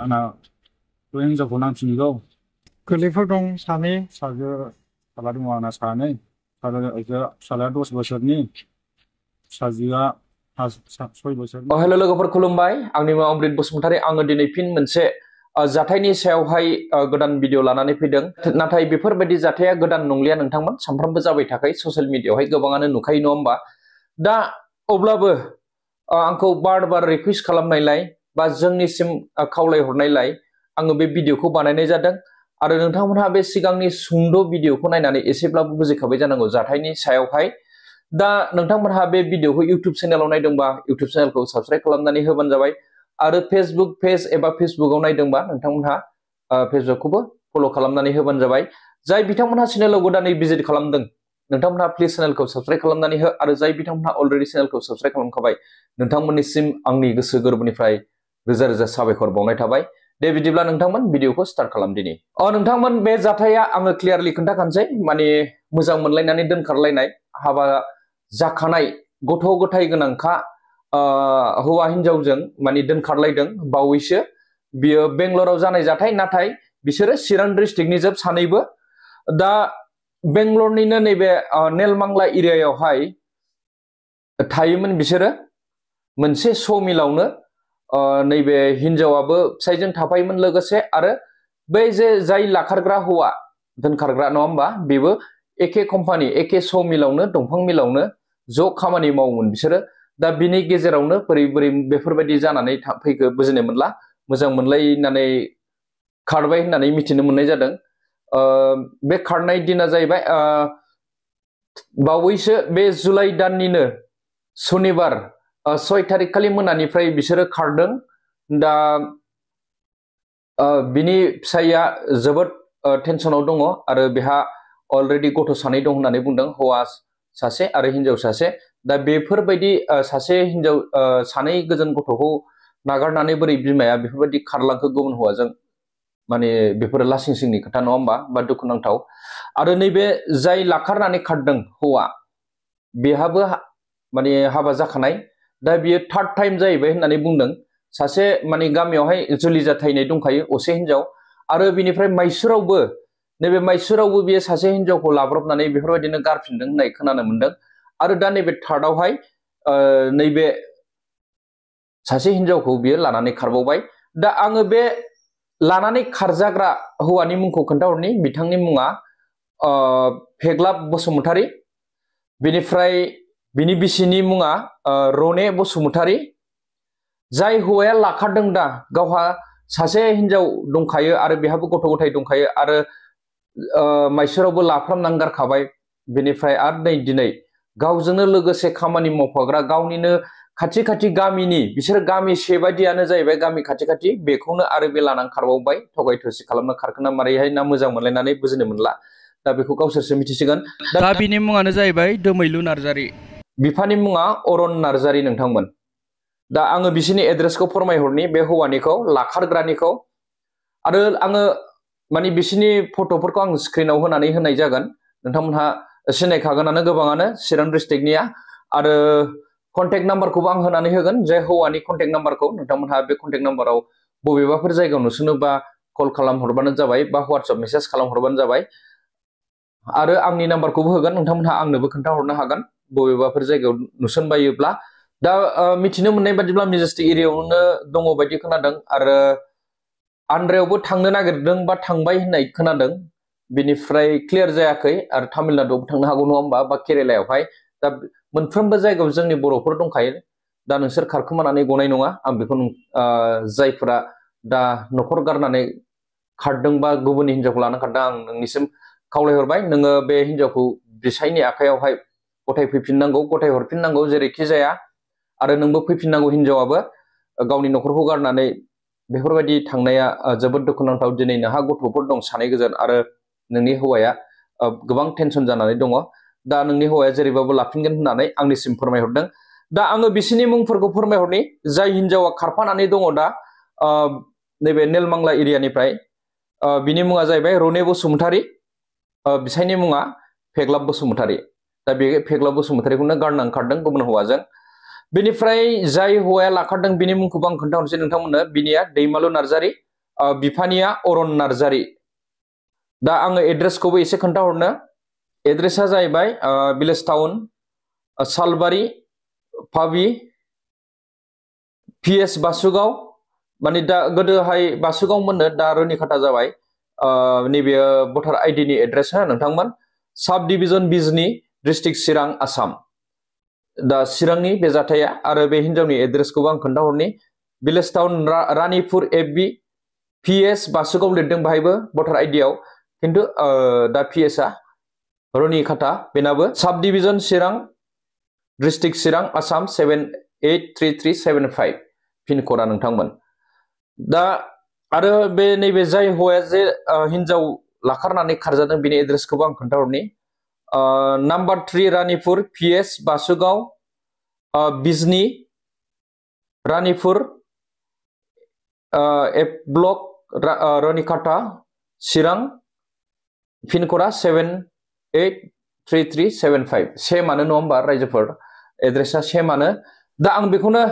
आंना बे हिनजावखौ नांफिनगौ गोरलैफोर दं सानै फिसाजो फिसाला दङ आंना सानै फिसालाया 10 बोसोरनि फिसाजोआ 6 बोसोरनि। हेलो लोगोफोर खुलुमबाय आंनि मुङा अमृत बसुमतारी आङो दिनै फिन मोनसे जाथायनि सायावहाय गोदान भिडिअ लानानै फैदों नाथाय बेफोरबायदि जाथाया गोदान नंलिया नोंथांमोन सानफ्रामबो जाबाय थाखायो ससियेल मिडियायावहाय गोबाङानो नुखायो नङा होमबा दा अब्लाबो आंखौ बार बार रिक्वेस्ट खालामनायलाय बा जोंनिसिम खावलायहरनायलाय आङो बे भिडिअखौ बानायनाय जादों आरो नोंथांमोनहा बे सिगांनि सुंद' भिडिअखौ नायनानै एसेब्लाबो बुजिखाबाय जानांगौ जाथायनि सायावहाय दा नोंथांमोनहा बे भिडिअखौ इउट्युब चेनेलाव नायदोंबा इउट्युब चेनेलखौ साबस्क्राइब खालामनानै होबानो जाबाय आरो फेसबुक पेज एबा फेसबुकाव नायदोंबा नोंथांमोनहा फेसबुकखौबो फल' खालामनानै होबानो जाबाय जाय बिथांमोनहा चेनेलाव गोदानै भिजिट खालामदों नोंथांमोनहा प्लिज चेनेलखौ साबस्क्राइब खालामनानै हो आरो जाय बिथांमोनहा अलरेडि चेनेलखौ साबस्क्राइब खालामखाबाय नोंथांमोननिसिम आंनि गोसो गोरबोनिफ्राय रोजा रोजा साबायखर बावनाय थाबाय दे बिदिब्ला नोंथांमोन भिडिअखौ स्टार्ट खालाम दिनै नोंथांमोन बे जाथाया आङो क्लियारलि खोन्थाखानोसै माने मोजां मोनलायनानै दोनखारलायनाय हाबा जाखानाय गथ' गथाय गोनांखा हौवा हिनजावजों माने दोनखारलायदों बावैसो बियो बेंगलराव जानाय जाथाय नाथाय बिसोरो चिरां डिस्ट्रिक्टनि जोब सानैबो दा बेंगलरनिनो नैबे नेलमांला एरियायावहाय थायोमोन बिसोरो मोनसे स' मिलावनो नैबे हिनजावाबो फिसायजों थाफायोमोन लोगोसे आरो बै जे जाय लाखारग्रा हौवा दोनखारग्रा नङा होमबा बेबो एखे कम्पानि एखे स' मिलावनो दंफां मिलावनो ज' खामानि मावोमोन बिसोरो दा बिनि गेजेरावनो बोरै बोरै बेफोरबायदि जानानै फैखो बुजिनो मोनला मोजां मोनलायनानै खारबाय होननानै मिथिनो मोननाय जादों बे खारनाय दिना जाहैबाय बावैसो बे जुलाइ दाननिनो शनिबार 6 तारिख खालि मोनानिफ्राय बिसोरो खारदों दा बिनि फिसाइया जोबोद टेनसनाव दङ आरो बेहा अलरेडि गथ' सानै दं होननानै बुंदों हौवा सासे आरो हिनजाव सासे दा बेफोरबायदि सासे हिनजाव सानै गोजोन गथ'खौ नागारनानै बोरै बिमाया बेफोरबायदि खारलांखो गुबुन हौवाजों माने बेफोरो लासिं सिंनि खोथा नङा होमबा बा दुखुनांथाव आरो नैबे जाय लाखारनानै खारदों हौवा बेहाबो माने हाबा जाखानाय दा बियो थार्ड टाइम जाहैबाय होननानै बुंदों सासे माने गामियावहाय जुलि जाथायनाय दंखायो असे हिनजाव आरो बिनिफ्राय माइसुरावबो नैबे माइसुरावबो बियो सासे हिनजावखौ लाब्रबनानै बेफोरबायदिनो गारफिनदों होननाय खोनानो मोनदों आरो दा नैबे थार्डआवहाय नैबे सासे हिनजावखौ बियो लानानै खारबावबाय दा आङो बे लानानै खारजाग्रा हौवानि मुंखौ खोन्थाहरनि बिथांनि मुङा फेग्लाब बसुमतारी बेनिफ्राय बिनि बिसिनि मुङा रने बसुमतारी जाय हौवाया लाखारदों दा गावहा सासे हिनजाव दंखायो आरो बेहाबो गथ' गथाय दंखायो आरो माइसुरावबो लाफ्रामनानै गारखाबाय बेनिफ्राय आरो नै दिनै गावजोंनो लोगोसे खामानि मावफाग्रा गावनिनो खाथि खाथि गामिनि बिसोर गामि सेबायदियानो जाहैबाय गामि खाथि खाथि बेखौनो आरो बे लानानै खारबावबाय थगाय थसि खालामनो खारखोना मारैहाय ना मोजां मोनलायनानै बुजिनो मोनला दा बेखौ गावसोरसो मिथिसिगोन दा बिनि मुङानो जाहैबाय दोमैलु नार्जारी बिफानि मुङा अरन नार्जारी नोंथांमोन दा आङो बिसिनि एड्रेसखौ फोरमायहरनि बे हौवानिखौ लाखारग्रानिखौ आरो आङो माने बिसिनि फट'फोरखौ आं स्क्रिनाव होनानै होनाय जागोन नोंथांमोनहा सिनायखागोनानो गोबाङानो चिरां डिस्ट्रिक्टनिया आरो कन्टेक्ट नाम्बारखौबो आं होनानै होगोन जे हौवानि कन्टेक्ट नाम्बारखौ नोंथांमोनहा बे कन्टेक्ट नाम्बाराव बबेबाफोर जायगायाव नुसनोबा कल खालामहरबानो जाबाय बा WhatsApp मेसेज खालामहरबानो जाबाय आरो आंनि नाम्बारखौबो होगोन नोंथांमोनहा आंनोबो खोन्थाहरनो हागोन बबेबाफोर जायगायाव नुसनबायोब्ला दा मिथिनो मोननाय बादिब्ला मेजेस्टिक एरियायावनो दङ बायदि खोनादों आरो आन्ध्रायावबो थांनो नागिरदों बा थांबाय होननाय खोनादों बेनिफ्राय क्लियार जायाखै आरो तामिलनाडुआवबो थांनो हागौ नङा होमबा बा केरेलायावहाय दा मोनफ्रोमबो जायगायाव जोंनि बर'फोर दंखायो दा नोंसोर खारखोमानानै गनाय नङा आं बेखौ जायफोरा दा न'खर गारनानै खारदों बा गुबुननि हिनजावखौ लाना खारदों आं नोंनिसिम खावलायहरबाय नोङो बे हिनजावखौ बिसायनि आखायावहाय गथाय फैफिननांगौ गथाय हरफिननांगौ जेरैखि जाया आरो नोंबो फैफिननांगौ हिनजावाबो गावनि न'खरखौ गारनानै बेफोरबायदि थांनाया जोबोद दुखुनांथाव दिनै नोंहा गथ'फोर दं सानै गोजोन आरो नोंनि हौवाया गोबां टेनसन जानानै दङ दा नोंनि हौवाया जेरैबाबो लाफिनगोन होननानै आंनिसिम फोरमायहरदों दा आङो बिसिनि मुंफोरखौ फोरमायहरनि जाय हिनजावा खारफानानै दङ दा नैबे नेलमांला एरियानिफ्राय बिनि मुङा जाहैबाय रने बसुमतारी बिसायनि मुङा फेग्लाब बसुमतारी दा बे फेग्लाब बसुमतारीखौनो गारना ओंखारदों गुबुन हौवाजों बेनिफ्राय जाय हौवाया लाखारदों बिनि मुंखौबो आं खोन्थाहरनोसै नोंथांमोननो। बिनिया दैमालु नार्जारी, बिफानिया अरन नार्जारी। दा आङो एड्रेसखौबो एसे खोन्थाहरनो। एड्रेसा जाहैबाय भिलेज टाउन, सालबारि, पाबि, PS बासुगाव। माने दा गोदोहाय बासुगाव मोननो, दा रनिखाता जाबाय। नैबे भटार आइडि नि एड्रेस हो नोंथांमोन। Subdivision Bijni, district Chirang, Assam. दा चिरांनि बे जाथाया। आरो बे हिनजावनि एड्रेसखौबो आं खोन्थाहरनि। Village town Ranipur FB, PS Basugaon लिरदों बाहायबो भटार आइडियाव, खिन्थु दा PS आ रनिखाता बेनाबो। साब डिभिजन चिरां, डिस्ट्रिक्ट चिरां, आसाम 783375 पिन क'डा नोंथांमोन। दा आरो बे नैबे जाय हौवाया जे हिनजाव लाखारनानै खारजादों बेनि एड्रेसखौबो आं खोन्थाहरनि। नाम्बार 3 रानीपुर, PS बासुगाव, बिजनी, रानीपुर, F ब्लक, रनिखाता, चिरां, पिन क'डा 783375। सेमानो नङा होमबा रायजोफोर, एड्रेसा सेमानो। दा आं बेखौनो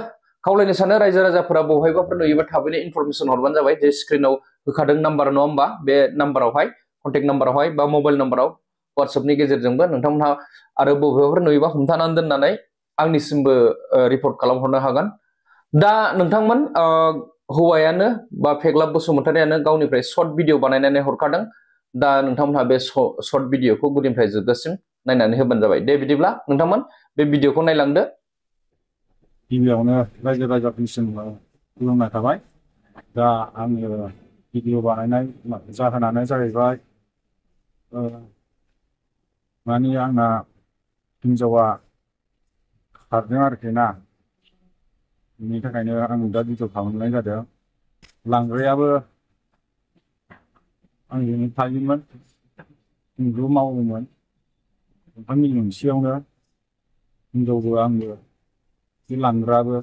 खावलायनो सानो रायजो राजाफोरा बहायबाफोर नुयोबा थाबैनो इनफरमेसन हरबानो जाबाय। जे स्क्रिनाव होखादों नाम्बार नङा होमबा, बे नाम्बारावहाय, कन्टेक्ट नाम्बारावहाय बा मबाइल नाम्बाराव WhatsAppनि गेजेरजोंबो नोंथांमोनहा आरो बबेबाफोर नुयोबा हमथानानै दोननानै आंनिसिमबो रिपर्ट खालामहरनो हागोन। दा नोंथांमोन हौवायानो बा फेग्लाब बसुमतारियानो गावनिफ्राय सर्ट भिडिअ बानायनानै हरखादों। दा नोंथांमोनहा बे सर्ट भिडिअखौ गुदिनिफ्राय जोबजासिम नायनानै होबानो जाबाय। दे बिदिब्ला नोंथांमोन बे भिडिअखौ नायलांदो। गिबियावनो रायजो राजाफोरनिसिम खुलुमनाय थाबाय। दा आङो भिडिअ बानायनाय जाहोनानो जाहैबाय माने आंना हिनजावा खारदों आरोखि ना, बेनि थाखायनो आं दा भिडिअ खालामनाय जादों। लांग्रायाबो आंजोंनो थायोमोन, जोंबो मावोमोन ओंखाम मोनसेयावनो, हिनजावबो आंबो। बे लांग्राबो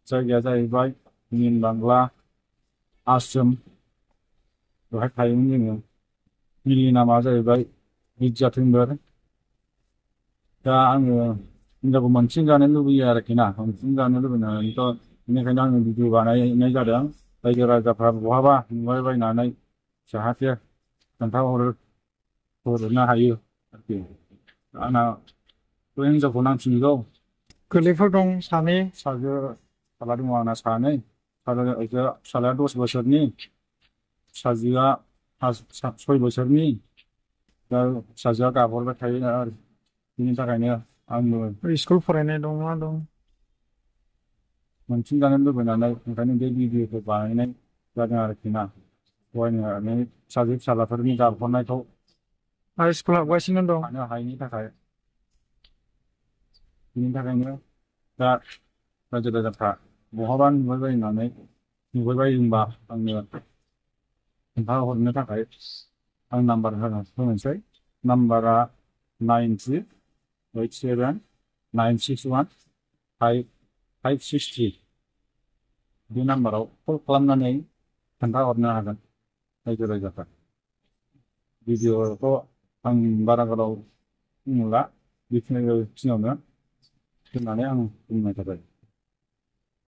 जायगाया जाहैबाय निल बांला आश्रम, बेवहाय थायोमोन जोङो। मिलनि नामा जाहैबाय बिद्या टेम्बार। दा आङो हिनजावखौ मोनफिनजानो लुबैयो आरोखि ना, मोनफिनजानो लुबैनानैथ' बेनिखायनो आङो भिडिअ बानायनाय जादों। रायजो राजाफ्रा बहाबा नुबाय बायनानै जाहाथे खोन्थाहरनो हायो आरोखि। आंना बे हिनजावखौ नांफिनगौ। गोरलैफोर दं सानै। फिसाला दङ आंना सानै। फिसालाया 10 बोसोरनि, फिसाजोआ 6 बोसोरनि। दा फिसाजोआ गाबहरबाय थायो आरो बिनि थाखायनो आंबो स्कुल फरायनाय दं, मा दं। मोनफिनजानो लुबैनानै ओंखायनो बे भिडिअखौ बानायनाय जादों आरोखि ना। फरायनानै फिसालाफोरनि गाबहरनायखौ आरो स्कुल हाबगासिनो दं। थानो हायैनि थाखाय, बिनि थाखायनो दा रायजो राजाफ्रा बहाबा नुबाय बायोबा आंनो खोन्थाहरनो थाखाय आं नाम्बार होनोसै। नाम्बारा 9387961563। बे नाम्बाराव कल खालामनानै खोन्थाहरनो हागोन रायजो राजाफ्रा। भिडिअखौ आं बारा गोलाव बुंला, बेखिनियावनो दोननानै आं बुंनाय जाबाय।